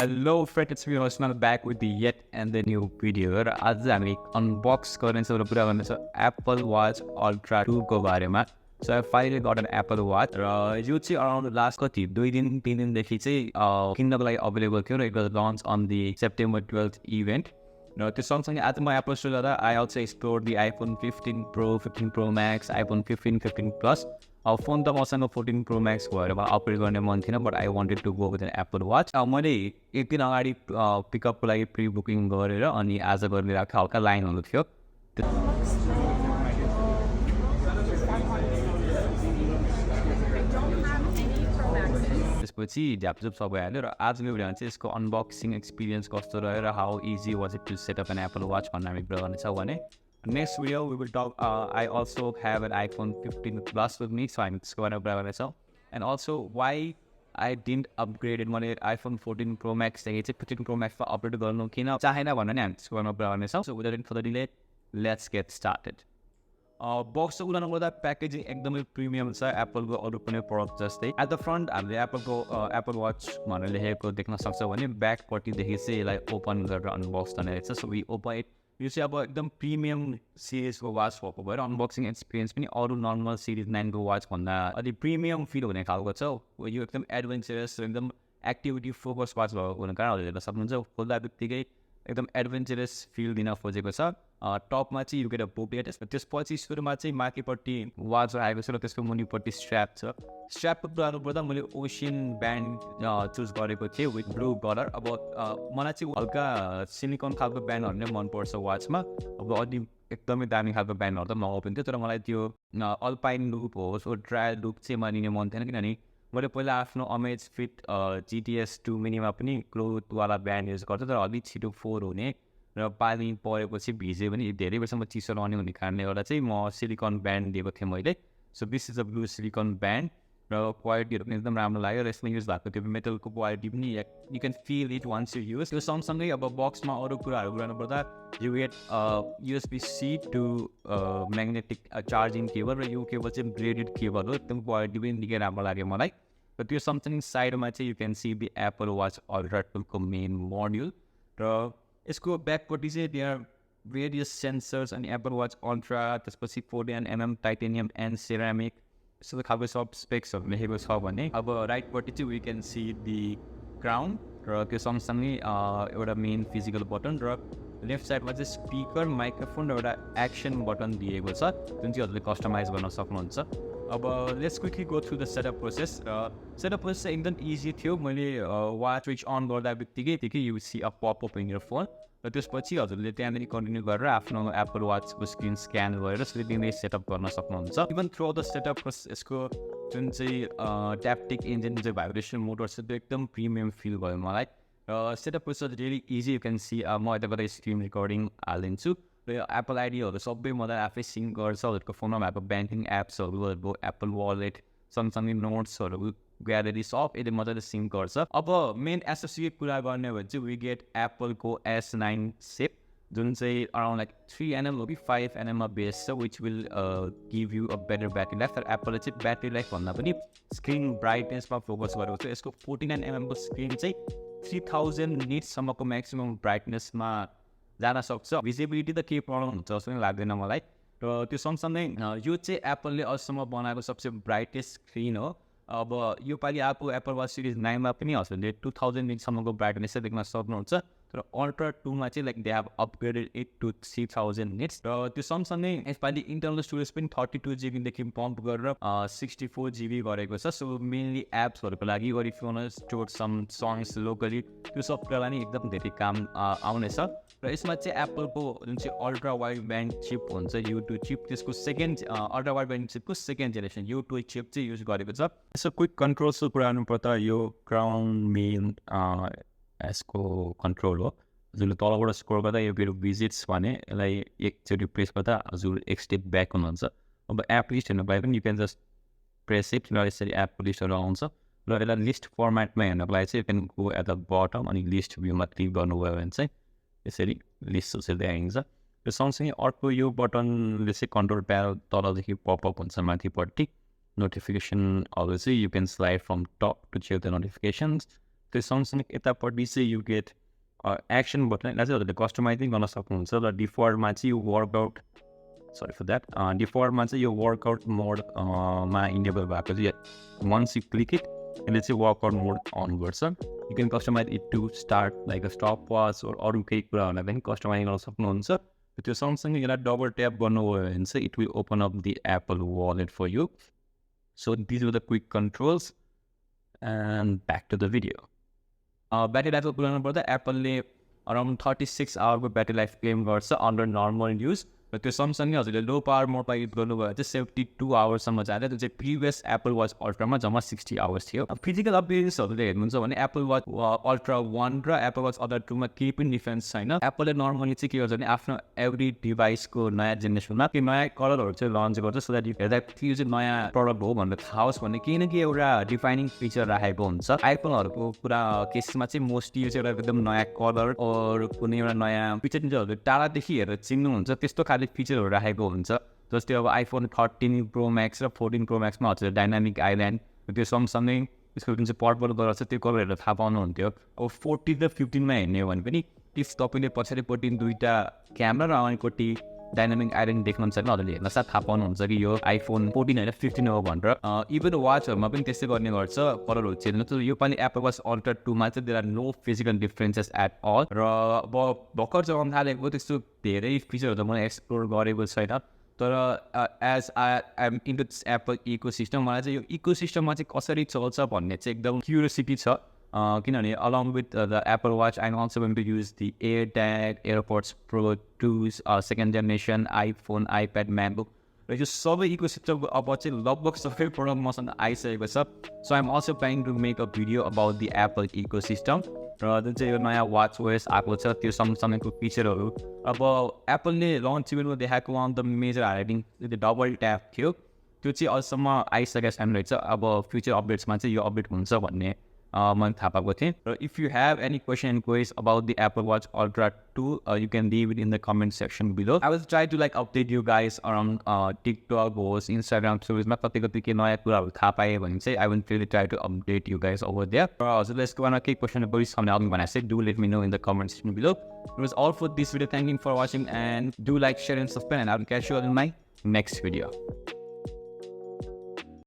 Hello friend, it's me Osman back with the yet and the new video. र आज हामी unbox गर्ने छौँ र कुरा गर्ने छौँ Apple Watch Ultra 2 को बारेमा. So I finally got an Apple Watch र यो चाहिँ अराउन्ड लास्ट कति 2 दिन 3 दिनदेखि चाहिँ किन्नको लागि अवेलेबल थियो र it was launch on the September 12th event. र त्यो सँगसँगै आज म एप्पल स्टोर जाँदा I also explore the iPhone 15 Pro, 15 Pro Max, iPhone 15, 15 Plus. Phone त मसँग 14 Pro Max भएर मलाई अपग्रेड गर्ने मन थिएन, but I wanted to go with an Apple watch. मैले एक दिन अगाडि पिकअपको लागि प्री बुकिङ गरेर अनि आज गरिरहेको थिएँ. हल्का लाइनहरू थियो. त्यसपछि झ्यापझुप सबै हाल्यो र आजको भिडियोमा चाहिँ यसको अनबक्सिङ एक्सपिरियन्स कस्तो रह्यो र how easy was it to set up an Apple watch भन्ने हामी कुरा गर्नेछौँ भने next video we will talk I also have an iPhone 15 Plus with me, so I'm just going to grab it. And also why I didn't upgrade it when iPhone 14 Pro Max चाहिँ 15 Pro Max upgrade गर्नु किन चाहेन भनेर नि हामी त्यसको बारेमा कुरा गर्नेछौँ. So without any further delay, let's get started. बक्सको कुरा गर्दा प्याकेजिङ एकदमै प्रिमियम छ एप्पलको अरू कुनै प्रडक्ट जस्तै. एट द फ्रन्ट हामीले एप्पलको एप्पल वाच भनेर लेखेको देख्न सक्छौँ भने ब्याकपट्टिदेखि चाहिँ यसलाई ओपन गरेर अनबक्स गर्ने रहेछ. So we open it. यो चाहिँ अब एकदम प्रिमियम सिरिजको वाच भएको भएर अनबक्सिङ एक्सपिरियन्स पनि अरू नर्मल सिरिज 9को वाच भन्दा अलिक प्रिमियम फिल हुने खालको छ. यो एकदम एडभेन्चरस एकदम एक्टिभिटी फोकस वाच भएको हुने कारण हेर्न सक्नुहुन्छ. खोल्दा बित्तिकै एकदम एडभेन्चरस फिल दिन खोजेको छ. टपमा चाहिँ यु गेट अ बुकलेट. त्यसपछि सुरुमा चाहिँ माथिपट्टि वाच आएको छ र त्यसको मुनिपट्टि स्ट्र्याप छ. स्ट्र्यापको कुरा गर्नुपर्दा मैले ओसियन ब्यान्ड चुज गरेको थिएँ विथ ब्लू कलर. अब मलाई चाहिँ हल्का सिलिकन खालको ब्यान्डहरू नै मनपर्छ वाचमा. अब अलि एकदमै दामी खालको ब्यान्डहरू त मगाएको थियो, तर मलाई त्यो अल्पाइन लुप होस् ट्रायल लुप चाहिँ मलाई लिने मन थिएन. किनभने मैले पहिला आफ्नो अमेज फिट GTS 2 मिनीमा पनि क्लोथवाला ब्यान्ड युज गर्थेँ, तर अलिक छिटो फोहोर हुने र पानी परेपछि भिज्यो भने धेरै बेरसम्म चिसो रहने हुने कारणले गर्दा चाहिँ म सिलिकन ब्यान्ड दिएको थिएँ मैले. So this is a blue silicone band र क्वालिटीहरू पनि एकदम राम्रो लाग्यो. र यसमा युज भएको त्यो मेटलको क्वालिटी पनि you can feel it once you use. त्यो सँगसँगै अब बक्समा अरू कुराहरू गर्नुपर्दा you get USB-C to magnetic charging cable र यो केबल चाहिँ ब्रेडेड केबल हो. एकदम क्वालिटी पनि निकै राम्रो लाग्यो मलाई. र त्यो सँगसँगै साइडमा चाहिँ you can see the Apple watch ultra 2 को मेन मोड्युल. र यसको ब्याकपट्टि चाहिँ देयर भेरियस सेन्सर्स अनि एप्पल वाच अल्ट्रा, त्यसपछि 49mm टाइटेनियम एन्ड सेरामिक यस्तो खालको सब स्पेक्सहरू लेखेको छ भने अब राइटपट्टि चाहिँ we can see the crown र त्यो सँगसँगै एउटा मेन फिजिकल बटन र लेफ्ट साइडमा चाहिँ स्पिकर, माइक्रोफोन र एउटा एक्सन बटन दिएको छ जुन चाहिँ हजुरले कस्टमाइज गर्न सक्नुहुन्छ. अब let's quickly go through the setup process. Setup process एकदम इजी थियो. मैले वाच स्विच अन गर्दा बित्तिकै you see a popup in your phone र त्यसपछि हजुरले त्यहाँदेखि कन्टिन्यू गरेर आफ्नो एप्पल वाचको स्क्रिन स्क्यान गरेर सिधै सेटअप गर्न सक्नुहुन्छ. Even through the setup process यसको जुन चाहिँ ट्याप्टिक इन्जिन चाहिँ भाइब्रेसन मोटर छ त्यो एकदम प्रिमियम फिल भयो मलाई. र setup process really easy. You can see म यताबाट स्क्रिन रेकर्डिङ हालिदिन्छु र एप्पल आइडीहरू सबै मलाई आफै सिङ्क गर्छ. हजुरको फोनमा भएको ब्याङ्किङ एप्सहरू, एप्पल वालेट, सँगसँगै नोट्सहरू, ग्यालेरी सब यसले मजाले सिङ्क गर्छ. अब मेन एसोसिएट कुरा गर्ने हो भने चाहिँ वी गेट एप्पलको S9 सेप जुन चाहिँ अराउन्ड लाइक 3nm हो कि 5nmमा बेस छ, which will give you a better battery life. तर एप्पलले चाहिँ ब्याट्री लाइफ भन्दा पनि स्क्रिन ब्राइटनेसमा फोकस गरेको छ. यसको 49mm को स्क्रिन चाहिँ 3000 निट्ससम्मको म्याक्सिमम ब्राइटनेसमा जान सक्छ. भिजिबिलिटी त केही प्रब्लम हुन्छ जस्तो पनि लाग्दैन मलाई. र त्यो सँगसँगै यो चाहिँ एप्पलले अझसम्म बनाएको सबसे ब्राइटेस्ट स्क्रिन हो. अब यो पालि आएको एप्पल वाच सिरिज 9मा पनि हजुरले 2000 निट्ससम्मको ब्राइटनेस चाहिँ देख्न सक्नुहुन्छ. तर अल्ट्रा 2मा चाहिँ like they have upgraded it to 3000 nits. र त्यो सँगसँगै यसपालि इन्टरनल स्टोरेज पनि 32GB पम्प गरेर 64GB गरेको छ. सो मेनली एप्सहरूको लागि और if you want to store some songs locally त्यो सब कुरालाई नि एकदम धेरै काम आउनेछ. र यसमा चाहिँ एप्पलको जुन चाहिँ अल्ट्रा वाइड ब्यान्ड चिप हुन्छ U2 चिप, त्यसको सेकेन्ड अल्ट्रा वाइड ब्यान्ड चिपको सेकेन्ड जेनेरेसन U2 चिप चाहिँ युज गरेको छ. यसो क्विक कन्ट्रोल्सको कुरा गर्नुपर्दा यो क्राउन मेन यसको कन्ट्रोल हो. हजुरले तलबाट स्क्रोल गर्दा यो मेरो भिजिट्स भने यसलाई एकचोटि प्रेस गर्दा हजुर एक स्टेप ब्याक हुनुहुन्छ. अब एप लिस्ट हेर्नु पाए पनि you can just press it र यसरी एप लिस्टहरू आउँछ. र यसलाई लिस्ट फर्मेटमा हेर्नको लागि चाहिँ you can go at the bottom अनि लिस्ट भ्यूमा क्लिक गर्नुभयो भने चाहिँ यसरी लिस्ट चाहिँ देखाइन्छ. र सँगसँगै अर्को यो बटनले चाहिँ कन्ट्रोल प्यानल तलदेखि पपअप हुन्छ माथिपट्टि. नोटिफिकेसनहरू चाहिँ you can slide from top to check the notifications. त्यो सँगसँगै यतापट्टि चाहिँ यु गेट एक्सन बटन यसलाई चाहिँ हजुरले कस्टमाइजिङ गर्न सक्नुहुन्छ र डिफल्टमा चाहिँ यो वर्कआउट सरी फर द्याट डिफल्टमा चाहिँ यो वर्कआउट मोडमा इनेबल भएको चाहिँ वन्स यु क्लिक इट यसले चाहिँ वर्कआउट मोड अन गर्छ you can customise it to start like a stopwatch अरू केही कुराहरूलाई पनि कस्टमाइज गर्न सक्नुहुन्छ त्यो सँगसँगै यसलाई डबल ट्याप गर्नुभयो भने चाहिँ it will open up the Apple wallet for you so these were the quick controls and back to the video battery लाइफको कुरा गर्नुपर्दा एप्पलले अराउन्ड 36 आवरको ब्याट्री लाइफ क्लेम गर्छ अन्डर नर्मल युज र त्यो सँगसँगै हजुरले लो पावर मोडमा युज गर्नुभयो चाहिँ 72 आवर्ससम्म जाँदा त्यो चाहिँ प्रिभियस एप्पल वाच अल्ट्रामा जम्मा 60 आवर्स थियो फिजिकल अपडेट्सहरूले हेर्नुहुन्छ भने एप्पल वाच अल्ट्रा 1 र एप्पल वाच अल्ट्रा 2मा केही पनि डिफ्रेन्स छैन एप्पलले नर्मली चाहिँ के गर्छ भने आफ्नो एभ्री डिभाइसको नयाँ जेनेरेसनमा केही नयाँ कलरहरू चाहिँ लन्च गर्छ सो द्याट हेर्दा यो चाहिँ नयाँ प्रडक्ट हो भनेर थाहा होस् भन्ने केही न केही एउटा डिफाइनिङ फिचर राखेको हुन्छ आइफोनहरूको कुरा केसमा चाहिँ मोस्टली यो चाहिँ एउटा एकदम नयाँ कलर अरू कुनै एउटा नयाँ फिचर चाहिँ टाढादेखि हेरेर चिन्नुहुन्छ त्यस्तो खाले फिचरहरू राखेको हुन्छ जस्तै अब आइफोन 13 प्रो म्याक्स र 14 प्रो म्याक्समा हजुरले डाइनामिक आइल्यान्ड त्यो सँगसँगै त्यसको जुन चाहिँ पर्पल कलर छ त्यो कलर हेरेर थाहा पाउनुहुन्थ्यो अब 14 र 15मा हेर्ने हो भने पनि इफ तपाईँले पछाडिपट्टि दुईवटा क्यामेरा र अगाडिपट्टि डाइनामिक आइल्यान्ड देख्नुहुन्छ भने हजुरले हेर्न साथ थाहा पाउनुहुन्छ कि यो आइफोन 14 होइन 15 हो भनेर इभन वाचहरूमा पनि त्यस्तै गर्ने गर्छ कलरहरू चेन्ज गर्छ यो पालि एप्पल वाच अल्ट्रा 2मा चाहिँ there are no physical differences at all र अब भर्खर चलाउन थालेको त्यस्तो धेरै फिचरहरू त मैले एक्सप्लोर गरेको छैन तर as I am into this Apple ecosystem मलाई चाहिँ यो इको सिस्टममा चाहिँ कसरी चल्छ भन्ने चाहिँ एकदम क्युरियोसिटी छ किनभने along with the Apple watch I am also going to use the AirTag AirPods Pro 2 second generation iPhone iPad MacBook र यो सबै इको सिस्टमको अब चाहिँ लगभग सबै प्रडक्ट मसँग आइसकेको छ so I am also planning to make a video about the Apple ecosystem र जुन चाहिँ यो नयाँ वाच ओएस आएको छ त्यो सँगसँगैको फिचरहरू अब एप्पलले लन्च इभेन्टमा देखाएको one the major highlighting double tap थियो त्यो चाहिँ अहिलेसम्म आइसकेको छैन रहेछ अब फ्युचर अपडेट्समा चाहिँ यो अपडेट हुन्छ भन्ने मैले थाहा पाएको थिएँ र if you have any question and queries about the Apple watch ultra 2 you can leave it in the comment section below I will try to like update you guys around TikTok होस् Instagram स्टोरिजमा कति कति के नयाँ कुराहरू थाहा पाएँ भने चाहिँ I will really try to update you guys over there र हजुरलाई यसको बारेमा केही क्वेसन गरिसक्ने आउनु भने चाहिँ do let me know in the comment section below it was all for this video thank you for watching and do like share and subscribe and I will catch you in my next video